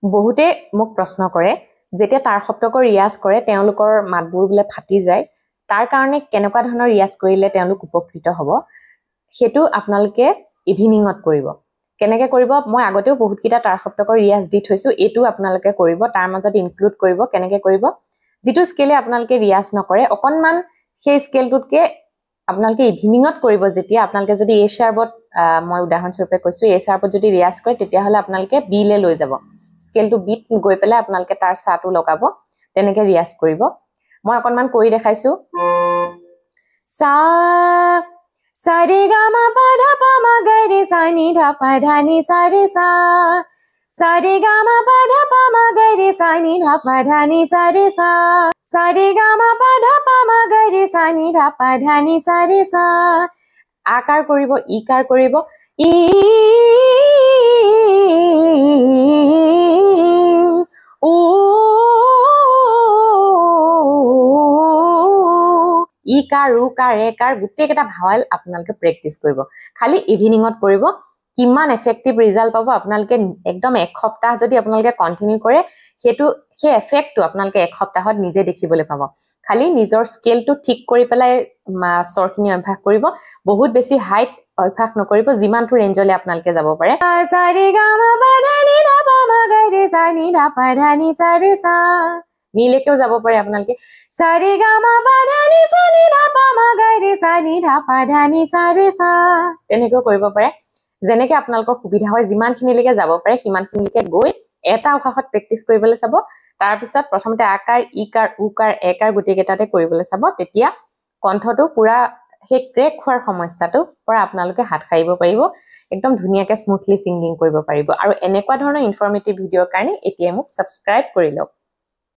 বহুতে মোক প্ৰশ্ন কৰে যেতিয়া তাৰ সপ্তকৰ ৰিয়াজ কৰে তেওঁলোকৰ মাতবোৰ বোলে ফাটি যায় তাৰ কাৰণে কেনেকুৱা ধৰণৰ ৰিয়াজ কৰিলে তেওঁলোক উপকৃত হ'ব হেতু আপোনালোকে ইভিনিংত কৰিব কেনেকৈ কৰিব মই আগতেও বহুত কিটা তাৰ সপ্তকৰ ৰিয়াজ দি থৈছো এটো আপোনালোকে কৰিব তাৰ মাজত ইনক্লুড কৰিব কেনেকৈ কৰিব যেটো স্কেলে আপোনালোকে ৰিয়াজ নকৰে অকনমান সেই স্কেলটোতকে আপোনালোকে ইভিনিংত কৰিব যেতিয়া আপোনালোকে যদি এ শাৰ্পত মই উদাহৰণ স্বৰূপে কৈছো এ শাৰ্পত যদি ৰিয়াজ কৰে তেতিয়া হলে আপোনালোকে বি লে লৈ যাব স্কেলটো বিট গৈ পেলাই আপোনালোকে তাৰ সাটো লগাব তেনেকৈ ৰিয়াজ কৰিব মই অকনমান কৰি দেখাইছো সা সা ৰে গা মা পা ধা পা মা গা ৰে সা নি ধা পা ধা নি সা ৰে সা সা ৰে গা মা পা ধা পা মা গা ৰে সা নি ধা পা ধা নি সা ৰে সা সা ৰে গা মা পা ধা পা মা গা ৰে সা নি ধা পা ধা নি সা ৰে সা আকাৰ কৰিব ইকাৰ কৰিব ই উ ইকাৰ উকাৰ একাৰ গুটেই কেটা ভাওয়াল আপোনালোকে প্ৰেক্টিস কৰিব খালি ইভিনিংত কৰিব কিমান এফেক্টিভ ৰিজাল্ট পাব আপোনালোকে একদম এক সপ্তাহ যদি আপোনালোকে কন্টিনিউ কৰে হেতু হে এফেক্টটো আপোনালোকে এক সপ্তাহত নিজে দেখিবলৈ পাব খালি নিজৰ স্কেলটো ঠিক কৰি পেলাই সৰখিনি অভ্যাস কৰিব বহুত বেছি হাইট অভ্যাস নকৰিব যিমানটো ৰেঞ্জলে আপোনালোকে যাব পাৰে সা ৰে গা মা পা ধা নি ধা পা মা গা ৰে সা নি ধা পা ধা নি সা ৰে সা নীলেকেও যাব পাৰে আপোনালোকে সা ৰে গা মা পা ধা নি সা নি ধা পা মা গা ৰে সা নি ধা পা ধা নি সা ৰে সা তেনেকৈ কৰিব পাৰে যেনেকৈ আপোনালোকৰ সুবিধা হয় যিমানখিনিলৈকে যাব পাৰে সিমানখিনিলৈকে গৈ এটা উশাহত প্ৰেক্টিস কৰিবলৈ চাব তাৰ পিছত প্ৰথমতে আকাৰ ইকাৰ উকাৰ একাৰ গুটেই কেটাতে কৰিবলৈ চাব তেতিয়া কণ্ঠটো পুৰা হে ক্ৰেক হোৱাৰ সমস্যাটো পৰা আপোনালোকে হাত খাইব পাৰিব একদম ধুনিয়াকৈ স্মুথলি সিংগিং কৰিব পাৰিব আৰু এনেকুৱা ধৰণৰ ইনফৰমেটিভ ভিডিওৰ কাৰণে এতিয়া মোক সাবস্ক্ৰাইব কৰি লওক